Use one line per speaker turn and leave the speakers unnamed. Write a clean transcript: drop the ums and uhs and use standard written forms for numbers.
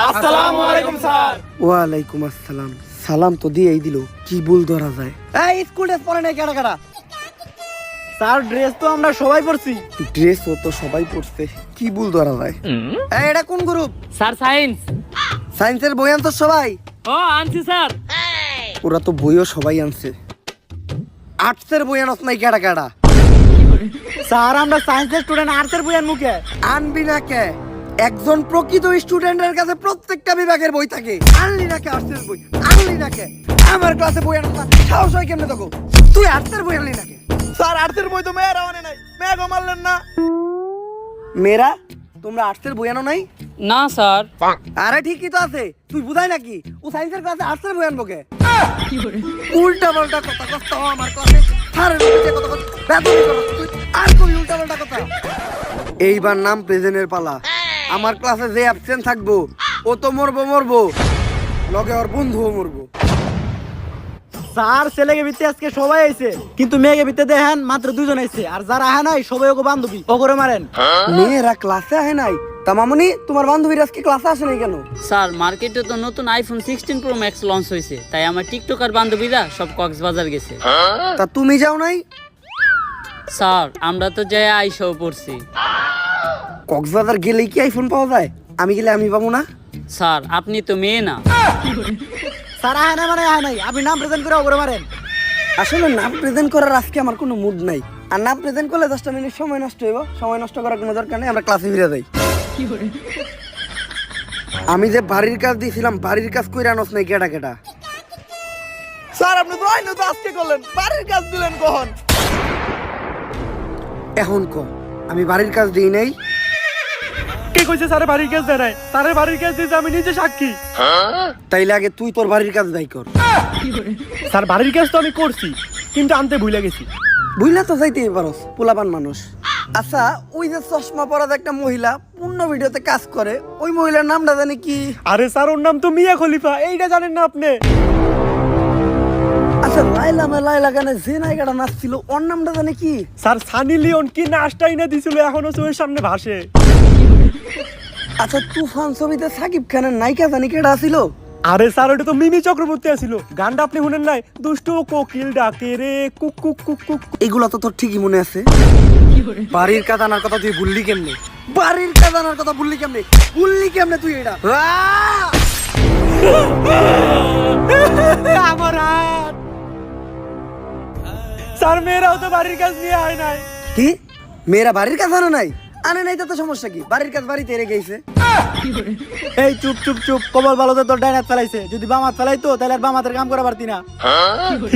আসসালামু আলাইকুম স্যার।
ওয়ালাইকুম আসসালাম। সালাম তো দিয়েই দিল, কি ভুল ধরা যায়? এই স্কুল ড্রেস পরে নাই কেডা কেডা?
স্যার ড্রেস তো আমরা সবাই পরছি।
ড্রেসও তো সবাই পরছে, কি ভুল ধরা যায়? এই এটা কোন গ্রুপ?
Sir science.
সায়েন্সের বই আনতো সবাই?
ও আনছি স্যার।
ওরা তো বইও সবাই আনছে। আর্টসের বই আনস নাই কেডা কেডা?
স্যার আমরা সায়েন্সের স্টুডেন্ট, আর্টসের বই আনমু কে?
আনবি না কে? একজন প্রকৃত স্টুডেন্টের কাছে প্রত্যেকটা বিভাগের বই থাকে। আনলি না কে আর্টসের বই? আনলি না কে? আমার ক্লাসে বই আনস না, সাহস হয় কেমনে তোকে? তুই আর্টসের বই আনলি না কে?
স্যার আর্টসের বই তো মেয়েরা আনে নাই, মেয়েগো মারলেন না।
মেয়েরা, তোমরা আর্টসের বই আনো নাই?
না স্যার।
আরে ঠিকই তো আছে, তুই বুঝাই নাকি? ও সায়েন্সের ক্লাসে আর্টসের বই আনবো কে? উল্টা পাল্টা কথা কষ্ট আমার ক্লাসে। স্যারের বিরুদ্ধে কথা কথা বেদবি করো তুই। আর কোন উল্টা পাল্টা কথা? এইবার নাম প্রেজেন্টের পালা। আমার ক্লাসে যে অ্যাবসেন্ট থাকবো ও তো মরবো, লগে ওর বন্ধুও মরবো।
স্যার ছেলেকে ভিত্তি আজকে সবাই আইছে, কিন্তু মেয়েকে ভিত্তি দেখেন মাত্র দুজন আইছে, আর যারা আহে নাই সবাই ওকে বান্ধবী ও করে মারেন।
মেয়েরা ক্লাসে আহে নাই? তা মামনি, তোমার বান্ধবীরা আজকে ক্লাসে আসে নাই কেন?
স্যার মার্কেটে তো নতুন আইফোন 16 প্রো ম্যাক্স লঞ্চ হয়েছে, তাই আমার টিকটকার বান্ধবীরা সব কক্সবাজার গেছে।
তা তুমি যাও নাই?
স্যার আমরা তো যাই আইসাও পড়ছি।
কক্সবাজার গেলেই কি আইফোন পাওয়া যায়? আমি গেলে আমি পাবো না?
স্যার আপনি তো মেয়ে না।
স্যার আহে নাই মানে আহে নাই, আপনি নাম প্রেজেন্ট করে ও করে মারেন।
আসলে নাম প্রেজেন্ট করার আজকে আমার কোনো মুড নাই। আর নাম প্রেজেন্ট করলে 10টা মিনিট সময় নষ্ট হইব। সময় নষ্ট করার কোনো দরকার নেই, আমরা ক্লাসে ফিরে যাই। আমি যে বাড়ির কাজ দিয়েছিলাম, বাড়ির কাজ কইরা আনস নাই কেডা কেডা?
স্যার আপনি তো আইনো তো আজকে করলেন, বাড়ির কাজ দিলেন কখন?
এখন ক, আমি বাড়ির কাজ দিই নাই?
কে কইছে স্যার বাড়ির কাজ দেয় নাই? স্যারের বাড়ির কাজ দিয়েছে আমি নিজে সাক্ষী।
তাইলে আগে তুই তোর বাড়ির কাজ দায়ী কর।
স্যার বাড়ির কাজ তো আমি করছি, কিন্তু আনতে ভুলে গেছি।
বুঝলা তো যাইতেই পারস, পোলাপান মানুষ। আচ্ছা, ওই যে চশমা পরা একটা মহিলা পূর্ণ ভিডিওতে কাজ করে, ওই মহিলার নামটা জানি কি?
আরে স্যার ওর নাম তো মিয়া খলিফা, এইটা জানেন না আপনি?
আচ্ছা, লাইলা গানে যে নায়িকাটা নাচছিল ওর নামটা জানি কি?
স্যার সানি লিওন কি নাচটাই না দিছিল, এখনো চোখের সামনে ভাসে।
আচ্ছা, তুফান ছবিতে সাকিব খানের নায়িকা জানি কেডা ছিল?
আরে স্যার ওটা তো মিমি চক্রবর্তী আছিল। গানটা আপনি শুনেন নাই? দুষ্টু কোকিল ডাকে রে কুক কুক কুক কুক।
এগুলো তো তোর ঠিকই মনে আছে। বাড়ির কাজ আনার কথা তুই ভুললি কেমনে? বাড়ির কাজ আনার কথা ভুললি কেমনে তুই এটা?
আমার হাত। স্যার মেয়েরাও তো বাড়ির কাজ নিয়ে আয় নাই।
কি? মেয়েরা বাড়ির কাজ আনে নাই? আনে নাই তো সমস্যা কি? বাড়ির কাজ বাড়িতে রেখে গেছে।
এই চুপ চুপ চুপ, কবল ভালো তো তোর ডাইনাত ফেলাইছে, যদি বামাত ফেলাইতো তাহলে আর বামাতের কাম করা পারতি না। ঠিক